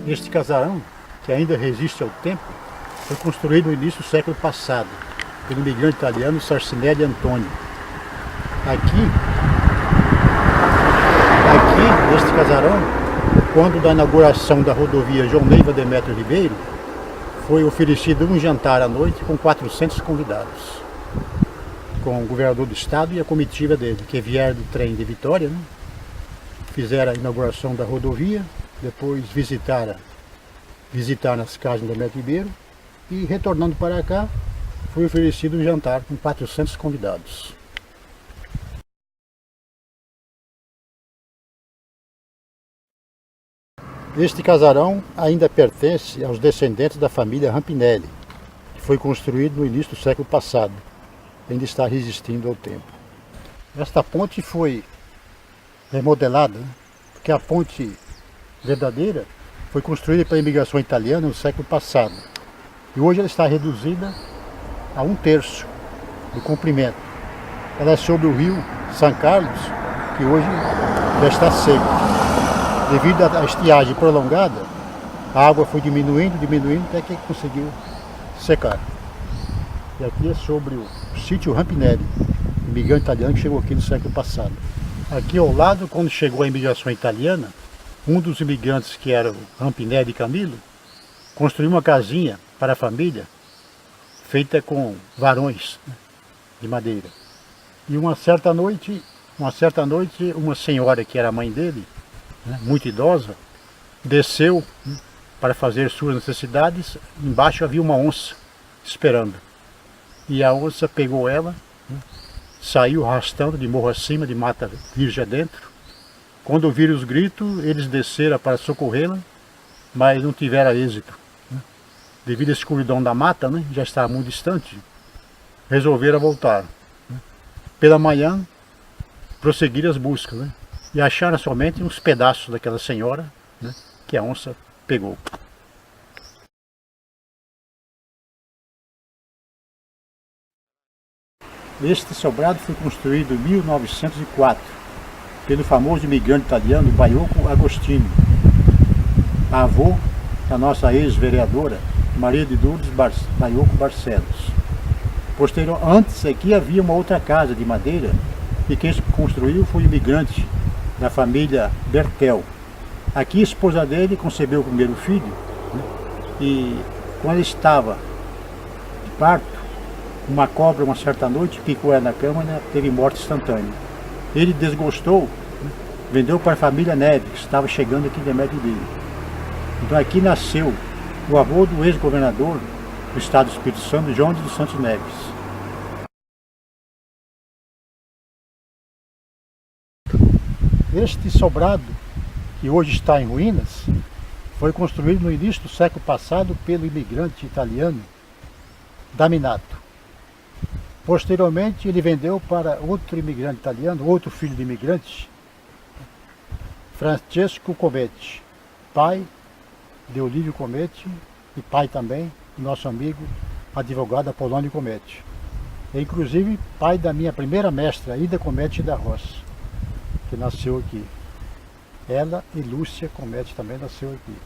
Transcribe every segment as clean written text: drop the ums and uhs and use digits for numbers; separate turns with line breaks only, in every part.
Este casarão, que ainda resiste ao tempo, foi construído no início do século passado, pelo imigrante italiano Sarcinelli Antônio. Aqui, neste casarão, quando da inauguração da rodovia João Neiva Demétrio Ribeiro, foi oferecido um jantar à noite com 400 convidados, com o governador do estado e a comitiva dele, que vieram do trem de Vitória, né? Fizeram a inauguração da rodovia, depois visitaram as casas do Demétrio Ribeiro e, retornando para cá, foi oferecido um jantar com 400 convidados. Este casarão ainda pertence aos descendentes da família Rampinelli, que foi construído no início do século passado, ainda está resistindo ao tempo. Esta ponte foi remodelada, né? Porque a ponte verdadeira foi construída pela imigração italiana no século passado. E hoje ela está reduzida a 1/3 do comprimento. Ela é sobre o rio São Carlos, que hoje já está seco. Devido à estiagem prolongada, a água foi diminuindo até que conseguiu secar. E aqui é sobre o sítio Rampinelli, imigrante italiano que chegou aqui no século passado. Aqui ao lado, quando chegou a imigração italiana, um dos imigrantes, que era o Rampinelli Camilo, construiu uma casinha para a família, feita com varões, né, de madeira. E uma certa noite, uma senhora que era a mãe dele, né, muito idosa, desceu, né, para fazer suas necessidades. Embaixo havia uma onça esperando. E a onça pegou ela, né, saiu arrastando de morro acima, de mata virgem dentro. Quando ouviram os gritos, eles desceram para socorrê-la, mas não tiveram êxito, né? Devido à escuridão da mata, né, já estava muito distante, resolveram voltar, né? Pela manhã, prosseguiram as buscas, né, e acharam somente uns pedaços daquela senhora, né, que a onça pegou. Este sobrado foi construído em 1904, pelo famoso imigrante italiano Baiocco Agostini, avô da nossa ex-vereadora Maria de Lourdes Baiocco Barcelos. Antes aqui havia uma outra casa de madeira, e quem construiu foi o imigrante da família Bertel. Aqui a esposa dele concebeu o primeiro filho, né, e quando ele estava de parto, uma cobra, uma certa noite, picou ela na cama, né, teve morte instantânea. Ele desgostou, né, vendeu para a família Neves, que estava chegando aqui em Demétrio Ribeiro. Então aqui nasceu o avô do ex-governador do estado do Espírito Santo, João dos Santos Neves. Este sobrado, que hoje está em ruínas, foi construído no início do século passado pelo imigrante italiano Daminato. Posteriormente, ele vendeu para outro imigrante italiano, outro filho de imigrante, Francesco Cometti, pai de Olívio Cometti e pai também do nosso amigo advogado Apolônio Cometti. E, inclusive, pai da minha primeira mestra, Ida Cometti da Roça, que nasceu aqui. Ela e Lúcia Cometti também nasceu aqui.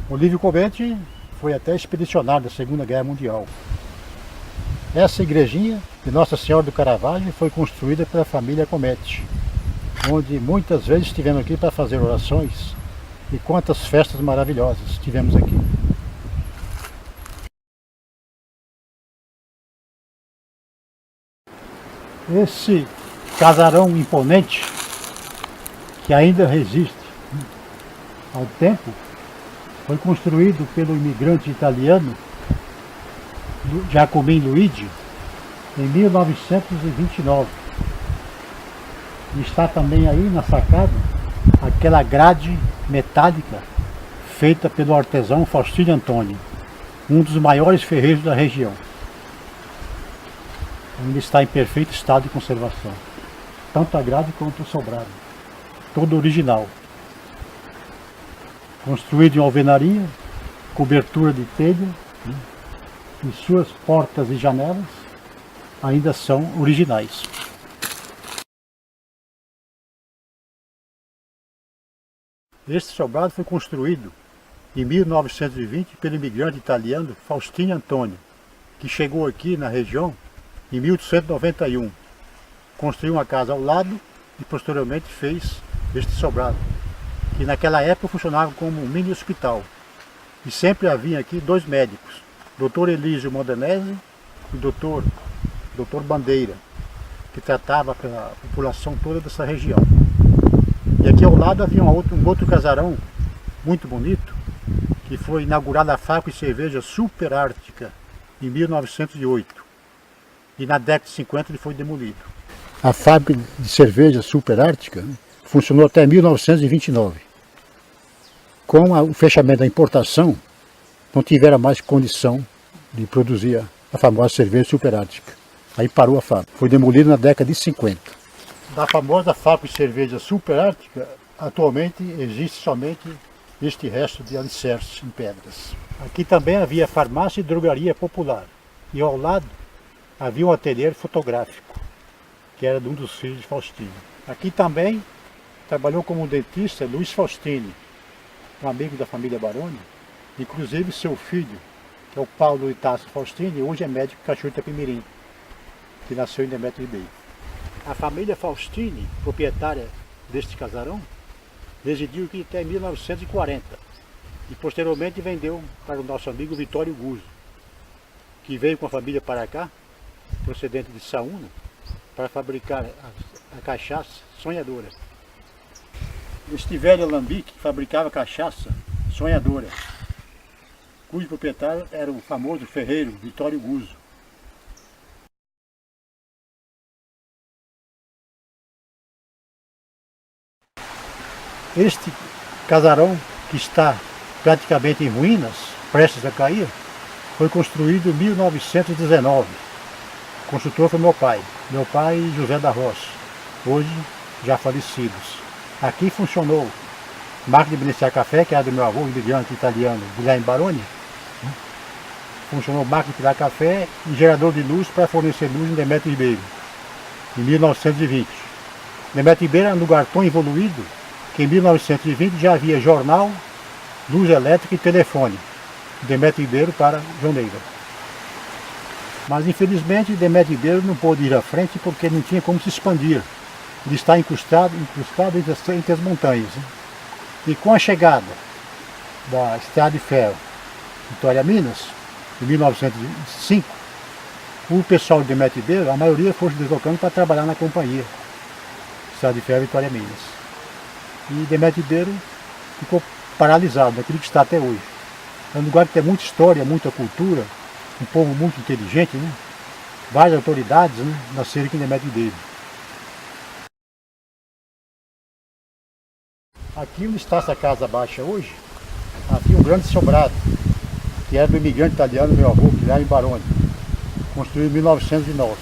Olívio Cometti foi até expedicionário da Segunda Guerra Mundial. Essa igrejinha de Nossa Senhora do Caravaggio foi construída pela família Cometti, onde muitas vezes estivemos aqui para fazer orações, e quantas festas maravilhosas tivemos aqui. Esse casarão imponente, que ainda resiste ao tempo, foi construído pelo imigrante italiano Giacomin Luigi em 1929. E está também aí na sacada aquela grade metálica feita pelo artesão Faustino Antônio, um dos maiores ferreiros da região. Ainda está em perfeito estado de conservação, tanto a grade quanto o sobrado, todo original. Construído em alvenaria, cobertura de telha, e suas portas e janelas ainda são originais. Este sobrado foi construído em 1920 pelo imigrante italiano Faustino Antônio, que chegou aqui na região em 1891. Construiu uma casa ao lado e posteriormente fez este sobrado, que naquela época funcionava como um mini hospital. E sempre havia aqui dois médicos, Dr. Elísio Modenese e Dr. Bandeira, que tratava a população toda dessa região. E aqui ao lado havia um outro casarão muito bonito, que foi inaugurada a fábrica de cerveja Super Ártica em 1908. E na década de 50 ele foi demolido. A fábrica de cerveja Super Ártica funcionou até 1929. Com o fechamento da importação, não tiveram mais condição de produzir a famosa cerveja Super Ártica. Aí parou a fábrica. Foi demolida na década de 50. Da famosa fábrica de cerveja Super Ártica, atualmente existe somente este resto de alicerces em pedras. Aqui também havia farmácia e drogaria popular. E ao lado havia um ateliê fotográfico, que era de um dos filhos de Faustino. Aqui também trabalhou como dentista Luiz Faustini, um amigo da família Baroni. Inclusive seu filho, que é o Paulo Itácio Faustini, hoje é médico Cachoeiro de Itapemirim, que nasceu em Demétrio Ribeiro. A família Faustini, proprietária deste casarão, residiu aqui até 1940 e posteriormente vendeu para o nosso amigo Vitório Guzzo, que veio com a família para cá, procedente de Saúna, para fabricar a cachaça Sonhadora. Este velho alambique fabricava cachaça Sonhadora, cujo proprietário era o famoso ferreiro Vitório Guzzo. Este casarão, que está praticamente em ruínas, prestes a cair, foi construído em 1919. O construtor foi meu pai e José da Roça, hoje já falecidos. Aqui funcionou máquina de beneficiar café, que era do meu avô, imigrante italiano, Guilherme Baroni. Funcionou máquina de tirar café e gerador de luz para fornecer luz em Demétrio Ribeiro, em 1920. Demétrio Ribeiro era um lugar tão evoluído que em 1920 já havia jornal, luz elétrica e telefone. Demétrio Ribeiro para Joneira. Mas infelizmente Demétrio Ribeiro não pôde ir à frente porque não tinha como se expandir. Ele está incrustado entre as montanhas. E com a chegada da Estrada de Ferro Vitória Minas, em 1905, o pessoal de Demétrio Ribeiro, a maioria foi se deslocando para trabalhar na companhia Estrada de Ferro Vitória Minas. E Demétrio Ribeiro ficou paralisado, daquilo que está até hoje. É um lugar que tem muita história, muita cultura, um povo muito inteligente, né? Várias autoridades, né, nasceram aqui em Demétrio Ribeiro. Aqui onde está essa casa baixa hoje, havia um grande sobrado, que era do imigrante italiano, meu avô, Guilherme Baroni, construído em 1909.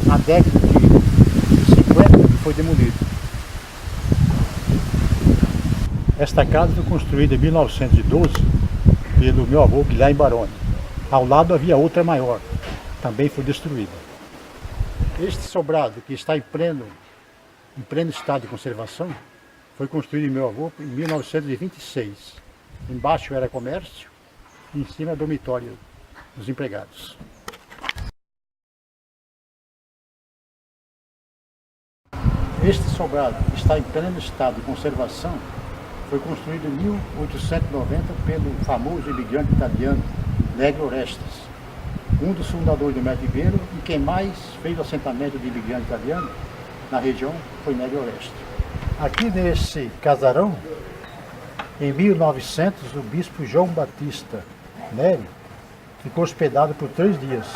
Na década de 50 ele foi demolido. Esta casa foi construída em 1912 pelo meu avô Guilherme Baroni. Ao lado havia outra maior, também foi destruída. Este sobrado, que está em pleno estado de conservação, foi construído em meu avô em 1926. Embaixo era comércio e em cima dormitório dos empregados. Este sobrado, que está em pleno estado de conservação, foi construído em 1890 pelo famoso imigrante italiano Legro Orestes, um dos fundadores do Demétrio Ribeiro e quem mais fez o assentamento de imigrante italiano na região foi Médio Oeste. Aqui nesse casarão, em 1900, o bispo João Batista Neri ficou hospedado por 3 dias,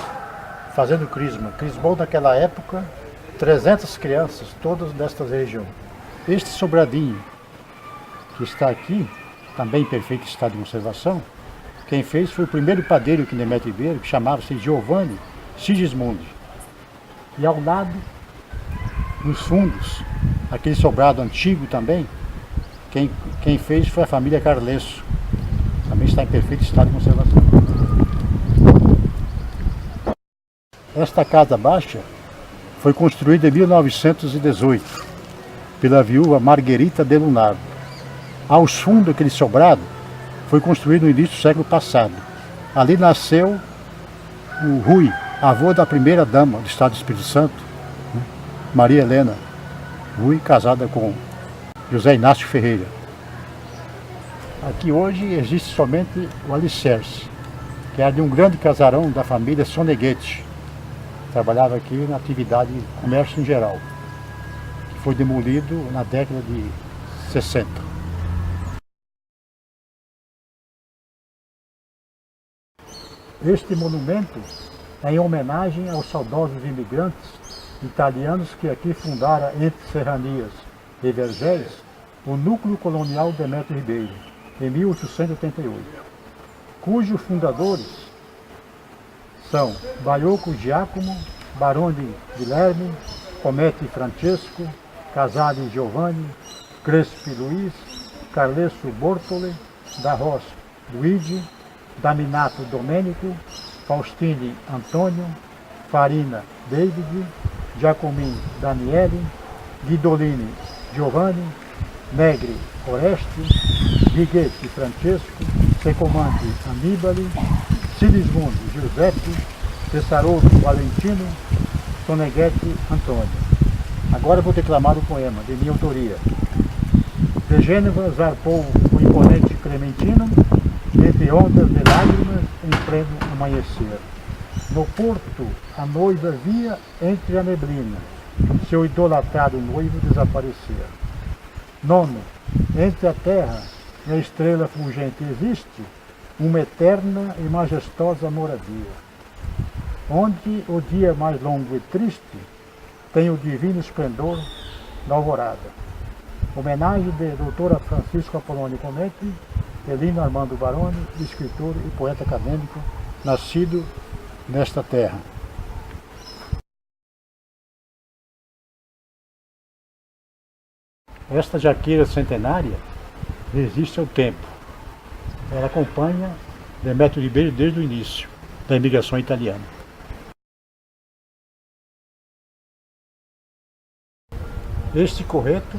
fazendo crisma. Crismou naquela época 300 crianças, todas desta região. Este sobradinho que está aqui, também em perfeito estado de conservação, quem fez foi o primeiro padeiro aqui em Demétrio Ribeiro, que chamava-se Giovanni Sigismundi. E ao lado, nos fundos, aquele sobrado antigo também, quem fez foi a família Carlenço. Também está em perfeito estado de conservação. Esta casa baixa foi construída em 1918 pela viúva Margherita de Lunardo. Aos fundos daquele sobrado foi construído no início do século passado. Ali nasceu o Rui, avô da primeira dama do estado do Espírito Santo, Maria Helena Rui, casada com José Inácio Ferreira. Aqui hoje existe somente o alicerce, que era de um grande casarão da família Soneghetti. Trabalhava aqui na atividade de comércio em geral, que foi demolido na década de 60. Este monumento é em homenagem aos saudosos imigrantes italianos que aqui fundaram, entre Serranias e Vergés, o núcleo colonial Demétrio Ribeiro, em 1888, cujos fundadores são Baiocco Giacomo, Barone Guilherme, Comete Francesco, Casale Giovanni, Crespi Luiz, Carlesso Bortoli, da Ros Luigi, Daminato Domenico, Faustini Antônio, Farina David, Giacomin Daniele, Guidolini Giovanni, Negri Oreste, Righetti Francesco, Secomandi Annibali, Sigismundo Giuseppe, Tessaroto Valentino, Soneghetti Antônio. Agora vou declamar o poema de minha autoria. De Gênova zarpou o imponente Clementino, entre ondas de lágrimas em pleno amanhecer. No porto a noiva via entre a neblina, seu idolatrado noivo desaparecer. Nono, entre a terra e a estrela fulgente existe uma eterna e majestosa moradia, onde o dia mais longo e triste tem o divino esplendor da alvorada. Homenagem de doutora Francisco Apolônio Comete, Elino Armando Baroni, escritor e poeta acadêmico, nascido nesta terra. Esta jaqueira centenária resiste ao tempo. Ela acompanha Demétrio Ribeiro desde o início da imigração italiana. Este correto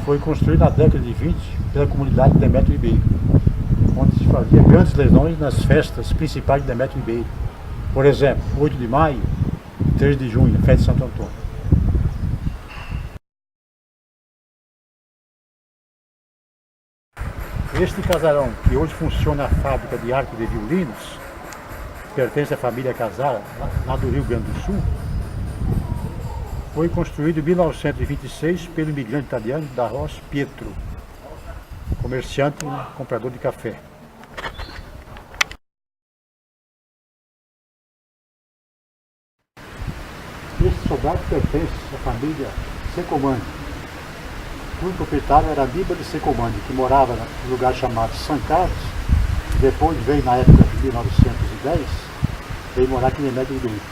foi construído na década de 20 pela comunidade de Demétrio Ribeiro, onde se fazia grandes leilões nas festas principais de Demétrio Ribeiro. Por exemplo, 8 de maio e 3 de junho, festa de Santo Antônio. Este casarão, que hoje funciona a fábrica de arco de violinos, pertence à família Casara, lá do Rio Grande do Sul, foi construído em 1926 pelo imigrante italiano da Ros Pietro, comerciante e comprador de café. Este sobrado pertence à família Secomandi, cujo proprietário era Aníbal Secomandi, que morava no lugar chamado São Carlos. Depois veio, na época de 1910, veio morar aqui em Demétrio Ribeiro.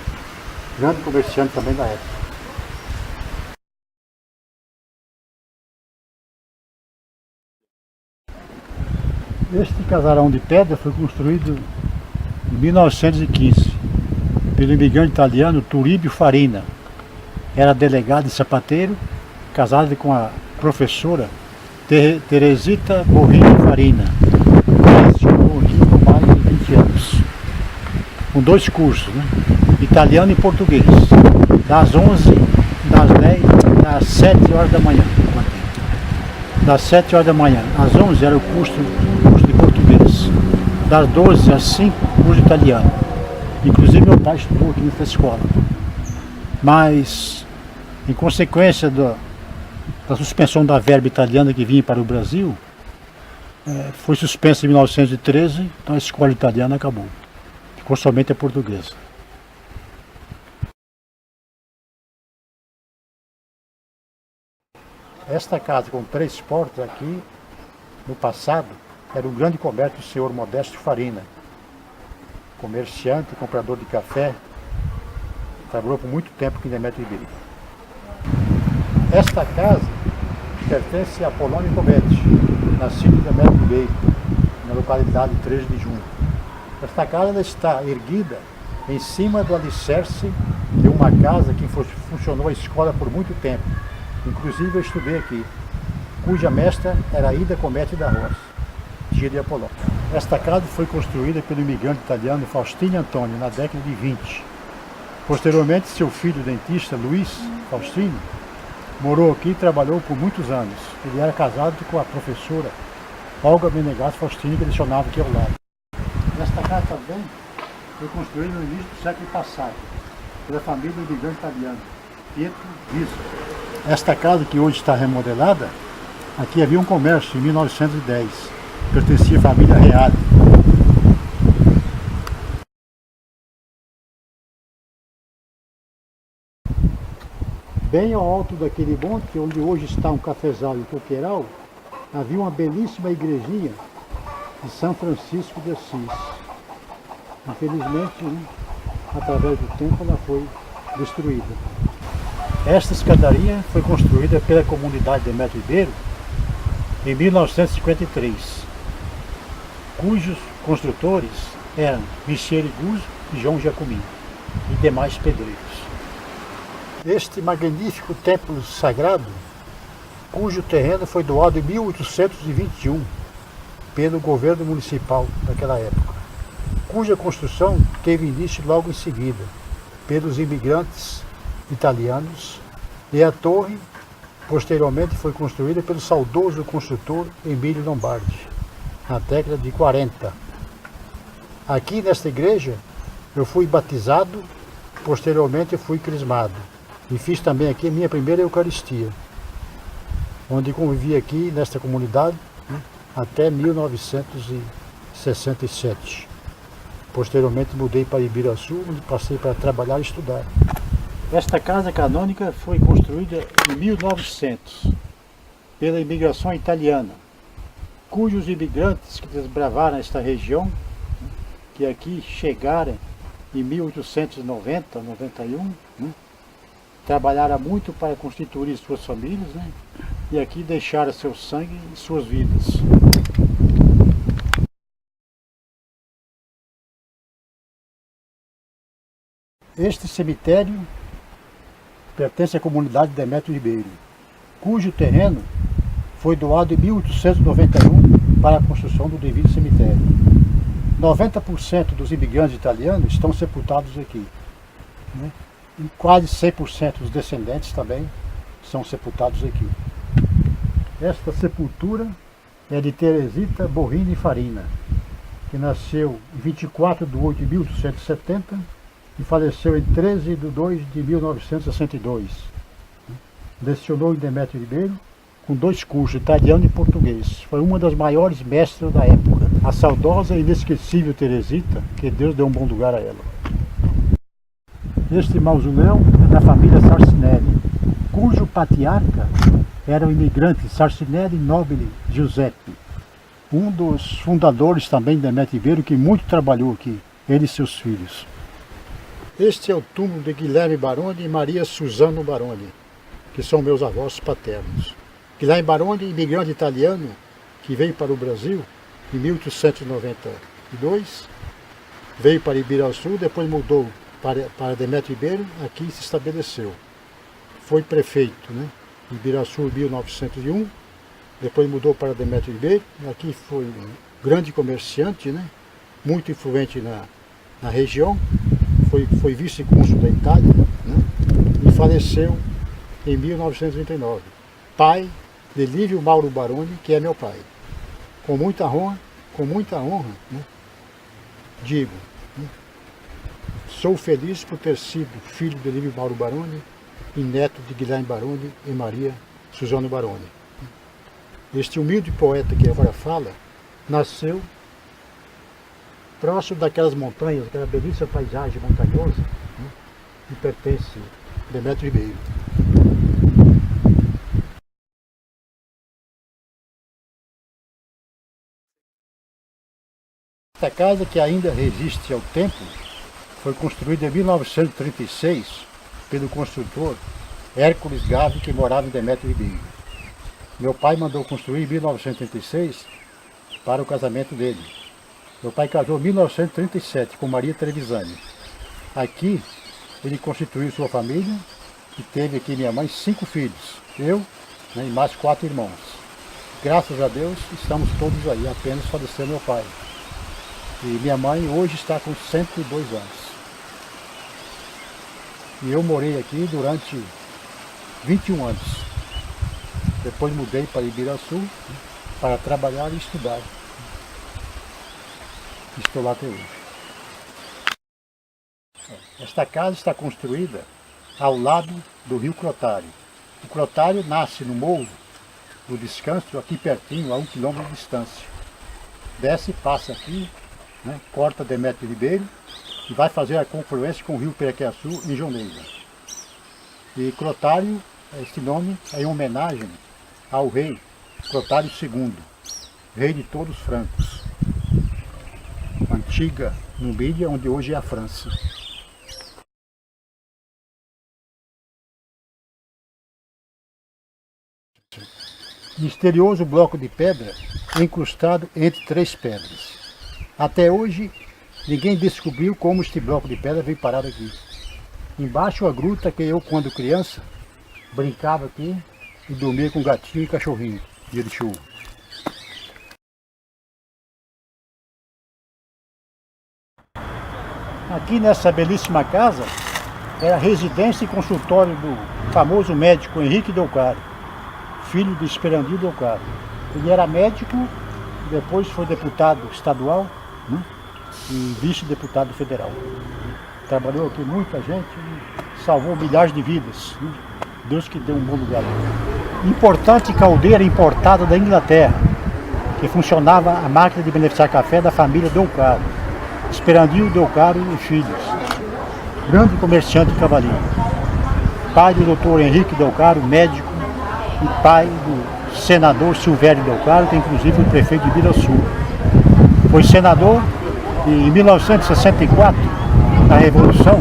Grande comerciante também da época. Este casarão de pedra foi construído em 1915 pelo imigrante italiano Turíbio Farina. Era delegado e sapateiro, casado com a professora Teresita Borrini Farina. Ela estudou aqui por mais de 20 anos, com 2 cursos, né? Italiano e português, das 11, das 7 horas da manhã. Das 7 horas da manhã às 11 era o curso de português, das 12 às 5 curso de italiano. Inclusive meu pai estudou aqui nessa escola. Mas Em consequência da suspensão da verba italiana que vinha para o Brasil, foi suspensa em 1913, então a escola italiana acabou. Ficou somente a portuguesa. Esta casa com 3 portas aqui, no passado, era um grande comércio do senhor Modesto Farina. Comerciante, comprador de café, trabalhou por muito tempo aqui em Demétrio Ribeiro. Esta casa pertence a Polônio Cometti, nascido em Demétrio Ribeiro, na localidade 13 de Junho. Esta casa está erguida em cima do alicerce de uma casa que funcionou a escola por muito tempo. Inclusive eu estudei aqui, cuja mestra era Ida Cometti da Roça, tia de Apolônio. Esta casa foi construída pelo imigrante italiano Faustino Antônio na década de 20. Posteriormente, seu filho dentista, Luiz Faustino, morou aqui e trabalhou por muitos anos. Ele era casado com a professora Olga Menegas Faustini, que lecionava aqui ao lado. Esta casa também foi construída no início do século passado, pela família do imigrante italiano, Pietro Rizzo. Esta casa que hoje está remodelada, aqui havia um comércio em 1910, pertencia à família Reale. Bem ao alto daquele monte, onde hoje está um cafezal e um coqueiral, havia uma belíssima igrejinha de São Francisco de Assis. Infelizmente, através do tempo, ela foi destruída. Esta escadaria foi construída pela comunidade de Demétrio Ribeiro em 1953, cujos construtores eram Michele Guzzo e João Jacomini e demais pedreiros. Este magnífico templo sagrado, cujo terreno foi doado em 1821 pelo governo municipal daquela época, cuja construção teve início logo em seguida pelos imigrantes italianos, e a torre posteriormente foi construída pelo saudoso construtor Emílio Lombardi, na década de 40. Aqui nesta igreja eu fui batizado, posteriormente eu fui crismado e fiz também aqui a minha primeira Eucaristia, onde convivi aqui nesta comunidade até 1967. Posteriormente mudei para Ibiraçu, onde passei para trabalhar e estudar. Esta casa canônica foi construída em 1900 pela imigração italiana, cujos imigrantes que desbravaram esta região, que aqui chegaram em 1890, 91, trabalharam muito para constituir suas famílias, e aqui deixaram seu sangue e suas vidas. Este cemitério pertence à comunidade de Demétrio Ribeiro, cujo terreno foi doado em 1891 para a construção do devido cemitério. 90% dos imigrantes italianos estão sepultados aqui, e quase 100% dos descendentes também são sepultados aqui. Esta sepultura é de Teresita Borrini Farina, que nasceu em 24 de 8 de 1870 e faleceu em 13 de 2 de 1962. Lecionou em Demétrio Ribeiro com 2 cursos, italiano e português. Foi uma das maiores mestras da época. A saudosa e inesquecível Teresita, que Deus deu um bom lugar a ela. Este mausoléu é da família Sarcinelli, cujo patriarca era o imigrante Sarcinelli Nobile Giuseppe, um dos fundadores também de Demétrio Ribeiro, que muito trabalhou aqui, ele e seus filhos. Este é o túmulo de Guilherme Baroni e Maria Suzano Baroni, que são meus avós paternos. Guilherme Baroni, imigrante italiano, que veio para o Brasil em 1892, veio para Ibiraçu, depois mudou para Demétrio Ribeiro, aqui se estabeleceu. Foi prefeito, Ibiraçu em 1901, depois mudou para Demétrio Ribeiro, aqui foi um grande comerciante, muito influente na região, foi vice-cônsul da Itália, e faleceu em 1939. Pai de Lívio Mauro Baroni, que é meu pai. Com muita honra, digo, sou feliz por ter sido filho de Lívio Mauro Baroni e neto de Guilherme Baroni e Maria Suzano Baroni. Este humilde poeta que agora fala, nasceu próximo daquelas montanhas, aquela belíssima paisagem montanhosa, que pertence a Demétrio Ribeiro. Esta casa, que ainda resiste ao tempo, foi construída em 1936 pelo construtor Hércules Gavi, que morava em Demétrio Ribeiro. Meu pai mandou construir em 1936 para o casamento dele. Meu pai casou em 1937 com Maria Trevisani. Aqui ele constituiu sua família e teve aqui minha mãe 5 filhos, eu, né, e mais 4 irmãos. Graças a Deus estamos todos aí, apenas faleceu meu pai. E minha mãe hoje está com 102 anos. E eu morei aqui durante 21 anos. Depois mudei para Ibiraçu, né, para trabalhar e estudar. Estou lá até hoje. Esta casa está construída ao lado do rio Crotário. O Crotário nasce no Morro do Descanso, aqui pertinho, a 1 quilômetro de distância. Desce, passa aqui, né, corta Demétrio Ribeiro e vai fazer a confluência com o rio Perequiaçu em Joneira. E Crotário, este nome é em homenagem ao rei Clotário II, rei de todos os francos. Antiga Numídia, onde hoje é a França. Misterioso bloco de pedra incrustado entre 3 pedras. Até hoje, ninguém descobriu como este bloco de pedra veio parar aqui. Embaixo a gruta que eu, quando criança, brincava aqui e dormia com gatinho e cachorrinho, dia de chuva. Aqui nessa belíssima casa, era a residência e consultório do famoso médico Henrique Delcário, filho de Esperandil Delcário. Ele era médico, depois foi deputado estadual, né, e vice-deputado federal. Trabalhou aqui muita gente e salvou milhares de vidas, né? Deus que deu um bom lugar. Importante caldeira importada da Inglaterra, que funcionava a máquina de beneficiar café da família Delcário, Esperandil Delcário e filhos. Grande comerciante de cavalinho. Pai do doutor Henrique Delcário, médico, e pai do senador Silvério Delcário, que inclusive foi prefeito de Ibiraçu. Foi senador e em 1964, na Revolução,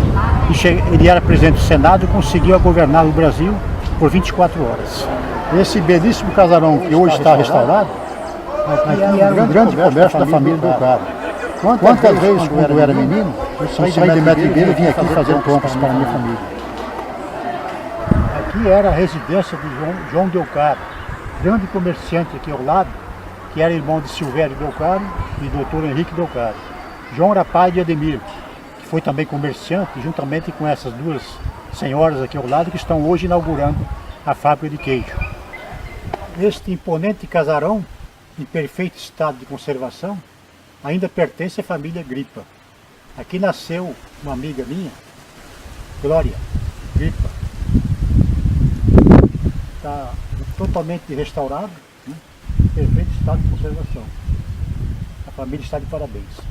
ele era presidente do Senado e conseguiu governar o Brasil por 24 horas. Esse belíssimo casarão que hoje está restaurado, aqui era um grande comércio da família Delcário. Quantas vezes, quando eu era menino, eu saí de Demétrio Ribeiro e vim aqui fazer compras para a minha família. Aqui era a residência de João Delcário, grande comerciante aqui ao lado, que era irmão de Silvério Delcário e doutor Henrique Delcário. João era pai de Ademir, que foi também comerciante, juntamente com essas 2 senhoras aqui ao lado, que estão hoje inaugurando a fábrica de queijo. Este imponente casarão, em perfeito estado de conservação, ainda pertence à família Gripa. Aqui nasceu uma amiga minha, Glória Gripa. Está totalmente restaurado, né? Em perfeito estado de conservação. A família está de parabéns.